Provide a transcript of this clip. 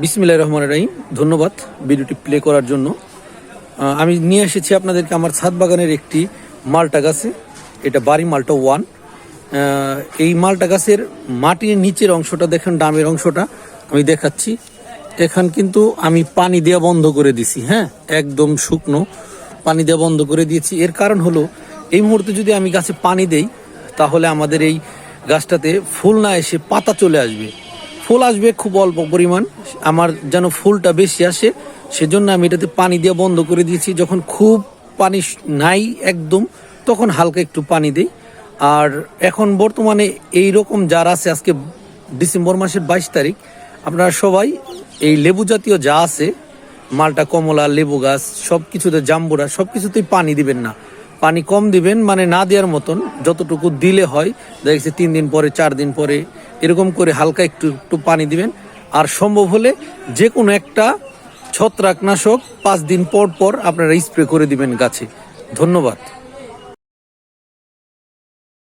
বিসমিল্লাহির রহমানির রহিম। ধন্যবাদ ভিডিওটি প্লে করার জন্য। আমি নিয়ে এসেছি আপনাদেরকে আমার ছাদ বাগানের একটি মালটা গাছে। এটা বাড়ি মালটা 1। এই মালটা গাছের মাটির নিচের অংশটা দেখেন, ডামের অংশটা আমি দেখাচ্ছি। এখান কিন্তু আমি পানি দেওয়া বন্ধ করে দিছি, হ্যাঁ, একদম শুকনো পানি দেওয়া বন্ধ করে দিয়েছি। এর কারণ হলো এই মুহূর্তে যদি আমি গাছে পানি দেই তাহলে আমাদের এই গাছটাতে ফুল না এসে পাতা চলে আসবে। ফুল আসবে খুব অল্প পরিমাণ, আমার যেন ফুলটা বেশি আসে সেজন্য আমি এটাতে পানি দিয়ে বন্ধ করে দিয়েছি। যখন খুব পানি নাই একদম, তখন হালকা একটু পানি দেই। আর এখন বর্তমানে এই রকম যারা আছে, আজকে ডিসেম্বর মাসের 22 তারিখ, আপনারা সবাই এই লেবু জাতীয় যা আছে, মালটা, কমলা, লেবু গাছ, সব কিছুতে, জাম্বুরা, সব কিছুতেই পানি দিবেন না। পানি কম দিবেন, মানে না দেওয়ার মতন, যতটুকু দিলে হয়। দেখছি 3 দিন পরে, 4 দিন পরে এরকম করে হালকা একটু একটু পানি দিবেন। আর সম্ভব হলে যে কোনো একটা ছত্রাকনাশক 5 দিন পর পর আপনারা স্প্রে করে দিবেন গাছে। ধন্যবাদ।